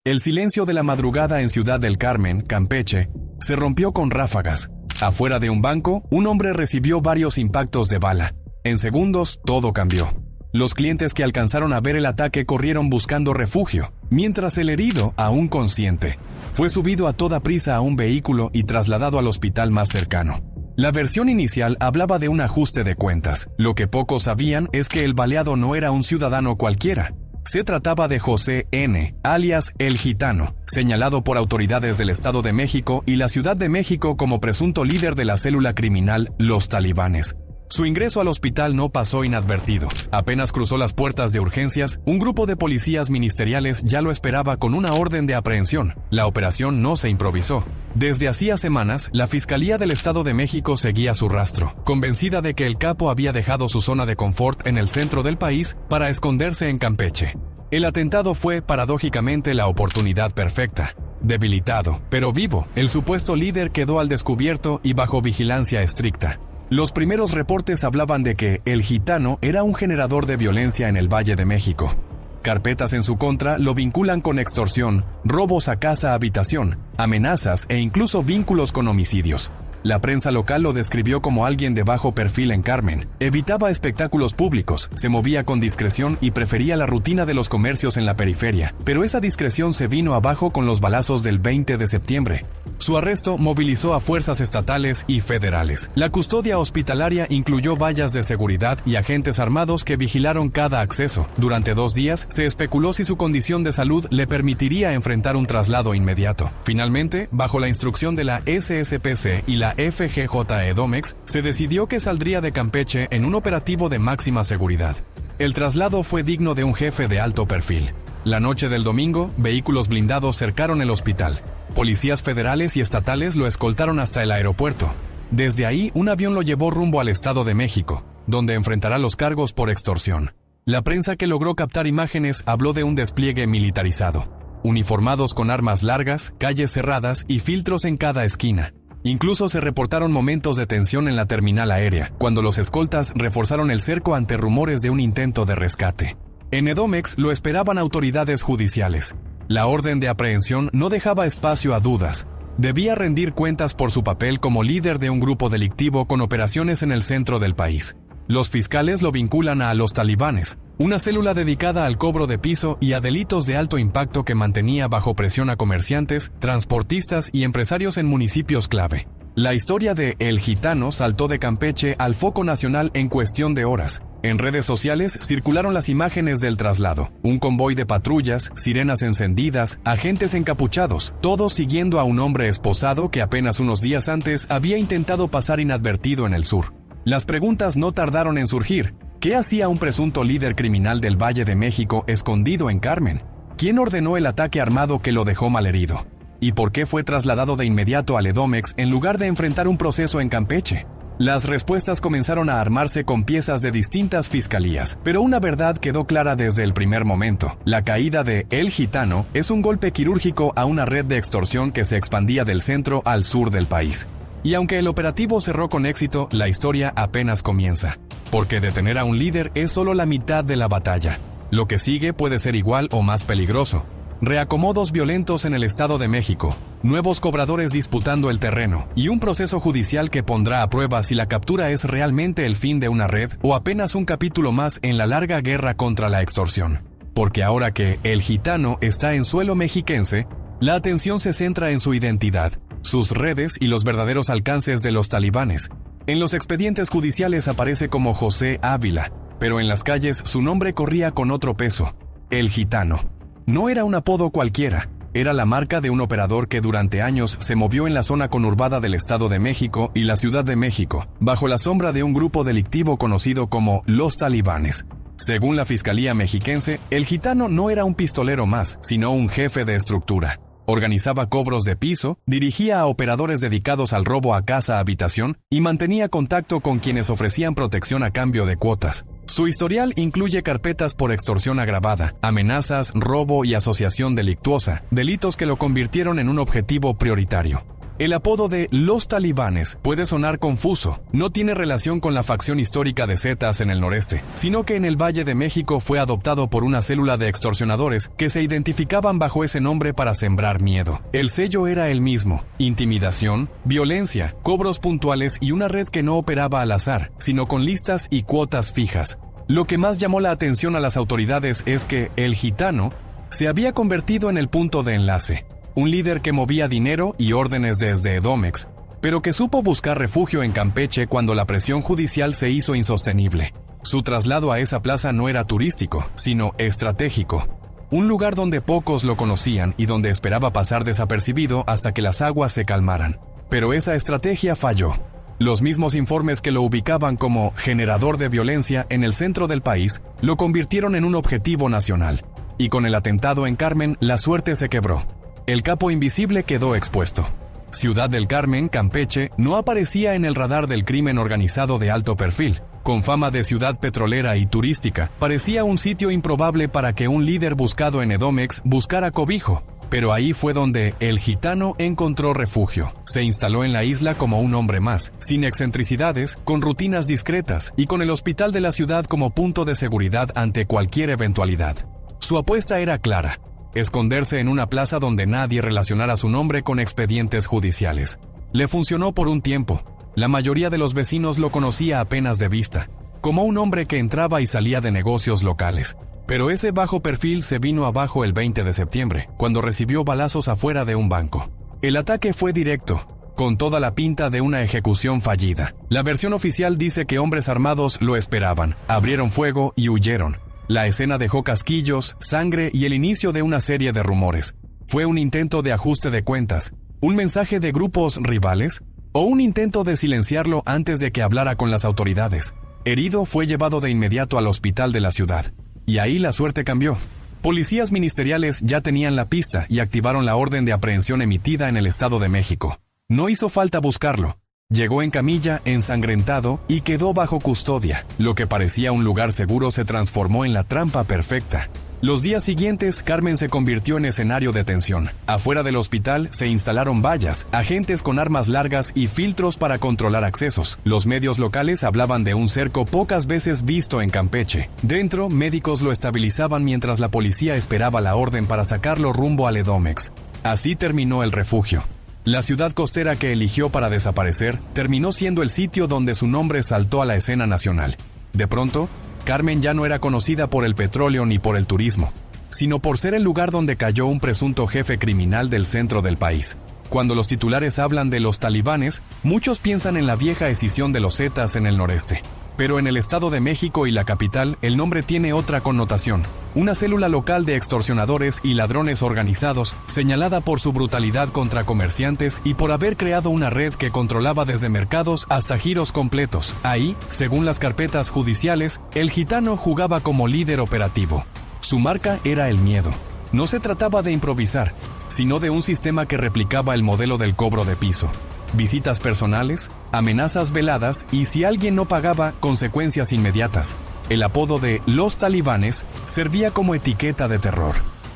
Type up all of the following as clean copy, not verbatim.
El silencio de la madrugada en Ciudad del Carmen, Campeche, se rompió con ráfagas. Afuera de un banco, un hombre recibió varios impactos de bala. En segundos, todo cambió. Los clientes que alcanzaron a ver el ataque corrieron buscando refugio, mientras el herido, aún consciente, fue subido a toda prisa a un vehículo y trasladado al hospital más cercano. La versión inicial hablaba de un ajuste de cuentas. Lo que pocos sabían es que el baleado no era un ciudadano cualquiera. Se trataba de José N., alias El Gitano, señalado por autoridades del Estado de México y la Ciudad de México como presunto líder de la célula criminal Los Talibanes. Su ingreso al hospital no pasó inadvertido. Apenas cruzó las puertas de urgencias, un grupo de policías ministeriales ya lo esperaba con una orden de aprehensión. La operación no se improvisó. Desde hacía semanas, la Fiscalía del Estado de México seguía su rastro, convencida de que el capo había dejado su zona de confort en el centro del país para esconderse en Campeche. El atentado fue, paradójicamente, la oportunidad perfecta. Debilitado, pero vivo, el supuesto líder quedó al descubierto y bajo vigilancia estricta. Los primeros reportes hablaban de que El Gitano era un generador de violencia en el Valle de México. Carpetas en su contra lo vinculan con extorsión, robos a casa-habitación, amenazas e incluso vínculos con homicidios. La prensa local lo describió como alguien de bajo perfil en Carmen. Evitaba espectáculos públicos, se movía con discreción y prefería la rutina de los comercios en la periferia. Pero esa discreción se vino abajo con los balazos del 20 de septiembre. Su arresto movilizó a fuerzas estatales y federales. La custodia hospitalaria incluyó vallas de seguridad y agentes armados que vigilaron cada acceso. Durante 2 días, se especuló si su condición de salud le permitiría enfrentar un traslado inmediato. Finalmente, bajo la instrucción de la SSPC y la FGJ Edomex, se decidió que saldría de Campeche en un operativo de máxima seguridad. El traslado fue digno de un jefe de alto perfil. La noche del domingo, vehículos blindados cercaron el hospital. Policías federales y estatales lo escoltaron hasta el aeropuerto. Desde ahí, un avión lo llevó rumbo al Estado de México, donde enfrentará los cargos por extorsión. La prensa que logró captar imágenes habló de un despliegue militarizado. Uniformados con armas largas, calles cerradas y filtros en cada esquina. Incluso se reportaron momentos de tensión en la terminal aérea, cuando los escoltas reforzaron el cerco ante rumores de un intento de rescate. En Edomex lo esperaban autoridades judiciales. La orden de aprehensión no dejaba espacio a dudas. Debía rendir cuentas por su papel como líder de un grupo delictivo con operaciones en el centro del país. Los fiscales lo vinculan a Los Talibanes, una célula dedicada al cobro de piso y a delitos de alto impacto que mantenía bajo presión a comerciantes, transportistas y empresarios en municipios clave. La historia de El Gitano saltó de Campeche al foco nacional en cuestión de horas. En redes sociales circularon las imágenes del traslado, un convoy de patrullas, sirenas encendidas, agentes encapuchados, todos siguiendo a un hombre esposado que apenas unos días antes había intentado pasar inadvertido en el sur. Las preguntas no tardaron en surgir. ¿Qué hacía un presunto líder criminal del Valle de México escondido en Carmen? ¿Quién ordenó el ataque armado que lo dejó malherido? ¿Y por qué fue trasladado de inmediato al Edomex en lugar de enfrentar un proceso en Campeche? Las respuestas comenzaron a armarse con piezas de distintas fiscalías, pero una verdad quedó clara desde el primer momento. La caída de El Gitano es un golpe quirúrgico a una red de extorsión que se expandía del centro al sur del país. Y aunque el operativo cerró con éxito, la historia apenas comienza. Porque detener a un líder es solo la mitad de la batalla. Lo que sigue puede ser igual o más peligroso. Reacomodos violentos en el Estado de México, nuevos cobradores disputando el terreno y un proceso judicial que pondrá a prueba si la captura es realmente el fin de una red o apenas un capítulo más en la larga guerra contra la extorsión. Porque ahora que El Gitano está en suelo mexiquense, la atención se centra en su identidad, sus redes y los verdaderos alcances de los talibanes. En los expedientes judiciales aparece como José Ávila, pero en las calles su nombre corría con otro peso: El Gitano. No era un apodo cualquiera, era la marca de un operador que durante años se movió en la zona conurbada del Estado de México y la Ciudad de México, bajo la sombra de un grupo delictivo conocido como Los Talibanes. Según la Fiscalía mexiquense, El Gitano no era un pistolero más, sino un jefe de estructura. Organizaba cobros de piso, dirigía a operadores dedicados al robo a casa-habitación y mantenía contacto con quienes ofrecían protección a cambio de cuotas. Su historial incluye carpetas por extorsión agravada, amenazas, robo y asociación delictuosa, delitos que lo convirtieron en un objetivo prioritario. El apodo de los talibanes puede sonar confuso. No tiene relación con la facción histórica de Zetas en el noreste, sino que en el Valle de México fue adoptado por una célula de extorsionadores que se identificaban bajo ese nombre para sembrar miedo. El sello era el mismo: intimidación, violencia, cobros puntuales y una red que no operaba al azar, sino con listas y cuotas fijas. Lo que más llamó la atención a las autoridades es que el gitano se había convertido en el punto de enlace. Un líder que movía dinero y órdenes desde Edomex, pero que supo buscar refugio en Campeche cuando la presión judicial se hizo insostenible. Su traslado a esa plaza no era turístico, sino estratégico. Un lugar donde pocos lo conocían y donde esperaba pasar desapercibido hasta que las aguas se calmaran. Pero esa estrategia falló. Los mismos informes que lo ubicaban como generador de violencia en el centro del país lo convirtieron en un objetivo nacional. Y con el atentado en Carmen, la suerte se quebró. El capo invisible quedó expuesto. Ciudad del Carmen, Campeche, no aparecía en el radar del crimen organizado de alto perfil. Con fama de ciudad petrolera y turística, parecía un sitio improbable para que un líder buscado en Edomex buscara cobijo. Pero ahí fue donde el gitano encontró refugio. Se instaló en la isla como un hombre más, sin excentricidades, con rutinas discretas y con el hospital de la ciudad como punto de seguridad ante cualquier eventualidad. Su apuesta era clara: esconderse en una plaza donde nadie relacionara su nombre con expedientes judiciales. Le funcionó por un tiempo. La mayoría de los vecinos lo conocía apenas de vista, como un hombre que entraba y salía de negocios locales. Pero ese bajo perfil se vino abajo el 20 de septiembre, cuando recibió balazos afuera de un banco. El ataque fue directo, con toda la pinta de una ejecución fallida. La versión oficial dice que hombres armados lo esperaban, abrieron fuego y huyeron. La escena dejó casquillos, sangre y el inicio de una serie de rumores. ¿Fue un intento de ajuste de cuentas, un mensaje de grupos rivales, o un intento de silenciarlo antes de que hablara con las autoridades? Herido, fue llevado de inmediato al hospital de la ciudad. Y ahí la suerte cambió. Policías ministeriales ya tenían la pista y activaron la orden de aprehensión emitida en el Estado de México. No hizo falta buscarlo. Llegó en camilla, ensangrentado, y quedó bajo custodia. Lo que parecía un lugar seguro se transformó en la trampa perfecta. Los días siguientes, Carmen se convirtió en escenario de tensión. Afuera del hospital se instalaron vallas, agentes con armas largas y filtros para controlar accesos. Los medios locales hablaban de un cerco pocas veces visto en Campeche. Dentro, médicos lo estabilizaban mientras la policía esperaba la orden para sacarlo rumbo al Edomex. Así terminó el refugio. La ciudad costera que eligió para desaparecer terminó siendo el sitio donde su nombre saltó a la escena nacional. De pronto, Carmen ya no era conocida por el petróleo ni por el turismo, sino por ser el lugar donde cayó un presunto jefe criminal del centro del país. Cuando los titulares hablan de los talibanes, muchos piensan en la vieja escisión de los Zetas en el noreste. Pero en el Estado de México y la capital, el nombre tiene otra connotación: una célula local de extorsionadores y ladrones organizados, señalada por su brutalidad contra comerciantes y por haber creado una red que controlaba desde mercados hasta giros completos. Ahí, según las carpetas judiciales, el gitano jugaba como líder operativo. Su marca era el miedo. No se trataba de improvisar, sino de un sistema que replicaba el modelo del cobro de piso. Visitas personales, amenazas veladas y, si alguien no pagaba, consecuencias inmediatas. El apodo de los talibanes servía como etiqueta de terror.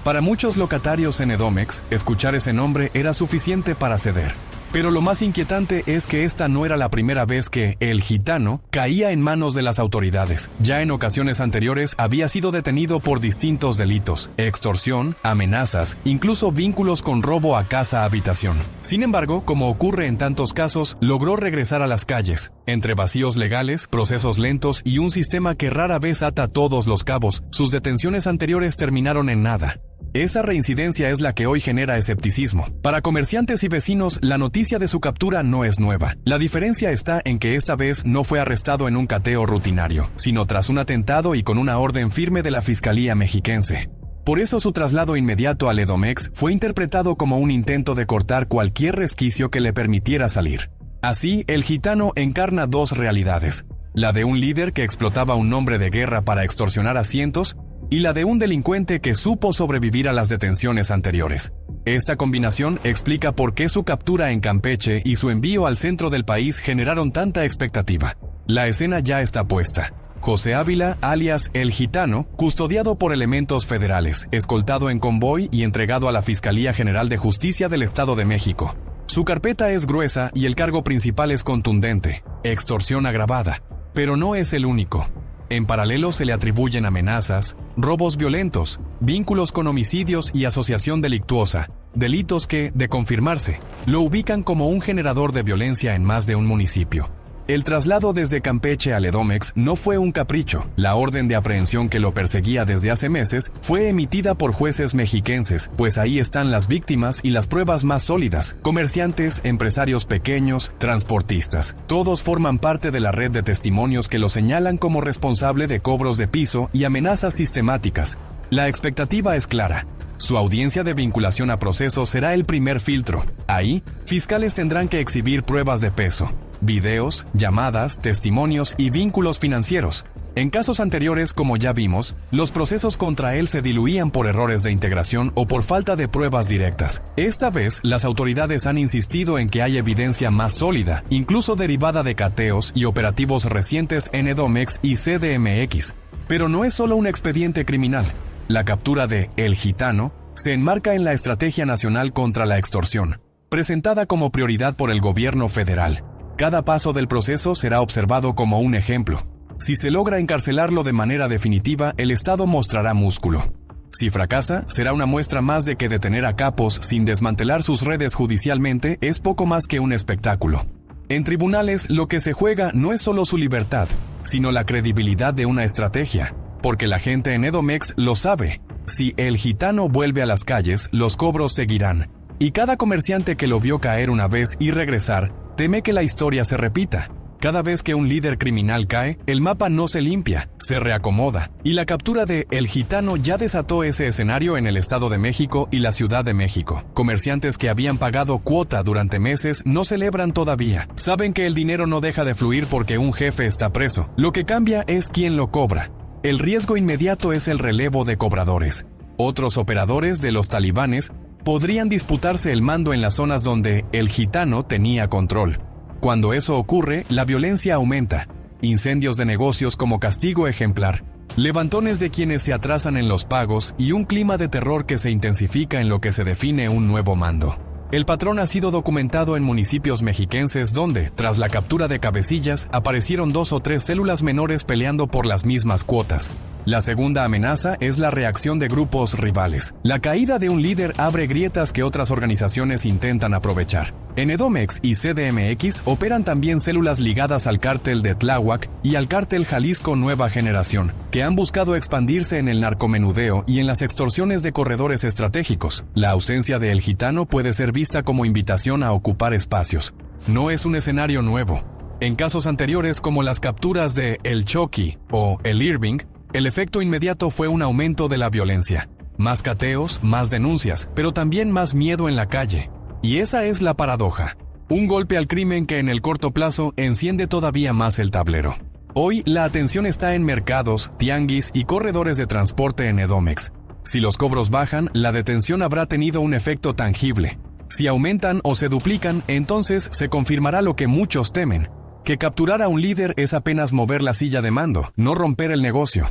Para muchos locatarios en Edomex, escuchar ese nombre era suficiente para ceder. Pero lo más inquietante es que esta no era la primera vez que el gitano caía en manos de las autoridades. Ya en ocasiones anteriores había sido detenido por distintos delitos: extorsión, amenazas, incluso vínculos con robo a casa-habitación. Sin embargo, como ocurre en tantos casos, logró regresar a las calles. Entre vacíos legales, procesos lentos y un sistema que rara vez ata todos los cabos, sus detenciones anteriores terminaron en nada. Esa reincidencia es la que hoy genera escepticismo. Para comerciantes y vecinos, la noticia de su captura no es nueva. La diferencia está en que esta vez no fue arrestado en un cateo rutinario, sino tras un atentado y con una orden firme de la Fiscalía mexiquense. Por eso su traslado inmediato al Edomex fue interpretado como un intento de cortar cualquier resquicio que le permitiera salir. Así, el gitano encarna dos realidades: la de un líder que explotaba un nombre de guerra para extorsionar a cientos, y la de un delincuente que supo sobrevivir a las detenciones anteriores. Esta combinación explica por qué su captura en Campeche y su envío al centro del país generaron tanta expectativa. La escena ya está puesta. José Ávila, alias El Gitano, custodiado por elementos federales, escoltado en convoy y entregado a la Fiscalía General de Justicia del Estado de México. Su carpeta es gruesa y el cargo principal es contundente: extorsión agravada. Pero no es el único. En paralelo se le atribuyen amenazas, robos violentos, vínculos con homicidios y asociación delictuosa, delitos que, de confirmarse, lo ubican como un generador de violencia en más de un municipio. El traslado desde Campeche al Edomex no fue un capricho. La orden de aprehensión que lo perseguía desde hace meses fue emitida por jueces mexiquenses, pues ahí están las víctimas y las pruebas más sólidas: comerciantes, empresarios pequeños, transportistas. Todos forman parte de la red de testimonios que lo señalan como responsable de cobros de piso y amenazas sistemáticas. La expectativa es clara. Su audiencia de vinculación a proceso será el primer filtro. Ahí, fiscales tendrán que exhibir pruebas de peso: videos, llamadas, testimonios y vínculos financieros. En casos anteriores, como ya vimos, los procesos contra él se diluían por errores de integración o por falta de pruebas directas. Esta vez, las autoridades han insistido en que hay evidencia más sólida, incluso derivada de cateos y operativos recientes en Edomex y CDMX. Pero no es solo un expediente criminal. La captura de El Gitano se enmarca en la Estrategia Nacional contra la Extorsión, presentada como prioridad por el gobierno federal. Cada paso del proceso será observado como un ejemplo. Si se logra encarcelarlo de manera definitiva, el Estado mostrará músculo. Si fracasa, será una muestra más de que detener a capos sin desmantelar sus redes judicialmente es poco más que un espectáculo. En tribunales, lo que se juega no es solo su libertad, sino la credibilidad de una estrategia, porque la gente en Edomex lo sabe. Si El Gitano vuelve a las calles, los cobros seguirán. Y cada comerciante que lo vio caer una vez y regresar, teme que la historia se repita. Cada vez que un líder criminal cae, el mapa no se limpia, se reacomoda. Y la captura de El Gitano ya desató ese escenario en el Estado de México y la Ciudad de México. Comerciantes que habían pagado cuota durante meses no celebran todavía. Saben que el dinero no deja de fluir porque un jefe está preso. Lo que cambia es quién lo cobra. El riesgo inmediato es el relevo de cobradores. Otros operadores de los talibanes podrían disputarse el mando en las zonas donde El Gitano tenía control. Cuando eso ocurre, la violencia aumenta. Incendios de negocios como castigo ejemplar, levantones de quienes se atrasan en los pagos y un clima de terror que se intensifica en lo que se define un nuevo mando. El patrón ha sido documentado en municipios mexiquenses donde, tras la captura de cabecillas, aparecieron 2 o 3 células menores peleando por las mismas cuotas. La segunda amenaza es la reacción de grupos rivales. La caída de un líder abre grietas que otras organizaciones intentan aprovechar. En Edomex y CDMX operan también células ligadas al cártel de Tláhuac y al cártel Jalisco Nueva Generación, que han buscado expandirse en el narcomenudeo y en las extorsiones de corredores estratégicos. La ausencia de El Gitano puede ser vista como invitación a ocupar espacios. No es un escenario nuevo. En casos anteriores, como las capturas de El Chucky o El Irving, el efecto inmediato fue un aumento de la violencia. Más cateos, más denuncias, pero también más miedo en la calle. Y esa es la paradoja. Un golpe al crimen que en el corto plazo enciende todavía más el tablero. Hoy la atención está en mercados, tianguis y corredores de transporte en Edomex. Si los cobros bajan, la detención habrá tenido un efecto tangible. Si aumentan o se duplican, entonces se confirmará lo que muchos temen: que capturar a un líder es apenas mover la silla de mando, no romper el negocio.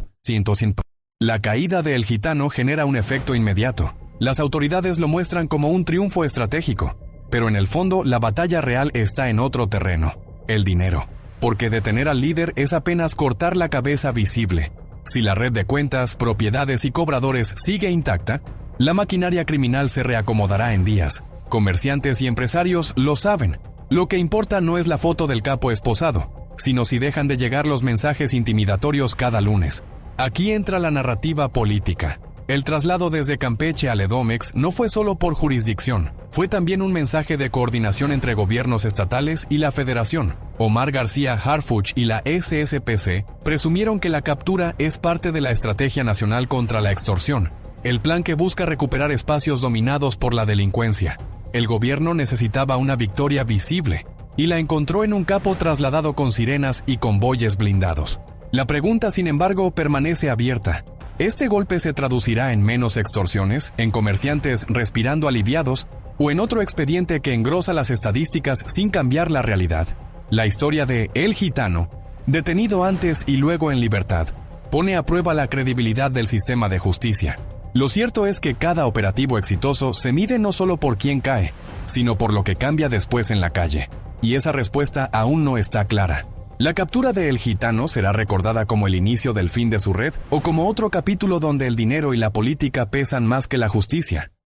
La caída de El Gitano genera un efecto inmediato. Las autoridades lo muestran como un triunfo estratégico, pero en el fondo la batalla real está en otro terreno: el dinero. Porque detener al líder es apenas cortar la cabeza visible. Si la red de cuentas, propiedades y cobradores sigue intacta, la maquinaria criminal se reacomodará en días. Comerciantes y empresarios lo saben. Lo que importa no es la foto del capo esposado, sino si dejan de llegar los mensajes intimidatorios cada lunes. Aquí entra la narrativa política. El traslado desde Campeche al Edomex no fue solo por jurisdicción, fue también un mensaje de coordinación entre gobiernos estatales y la Federación. Omar García Harfuch y la SSPC presumieron que la captura es parte de la Estrategia Nacional contra la Extorsión, el plan que busca recuperar espacios dominados por la delincuencia. El gobierno necesitaba una victoria visible, y la encontró en un capo trasladado con sirenas y convoyes blindados. La pregunta, sin embargo, permanece abierta. ¿Este golpe se traducirá en menos extorsiones, en comerciantes respirando aliviados, o en otro expediente que engrosa las estadísticas sin cambiar la realidad? La historia de El Gitano, detenido antes y luego en libertad, pone a prueba la credibilidad del sistema de justicia. Lo cierto es que cada operativo exitoso se mide no solo por quién cae, sino por lo que cambia después en la calle. Y esa respuesta aún no está clara. ¿La captura de El Gitano será recordada como el inicio del fin de su red o como otro capítulo donde el dinero y la política pesan más que la justicia?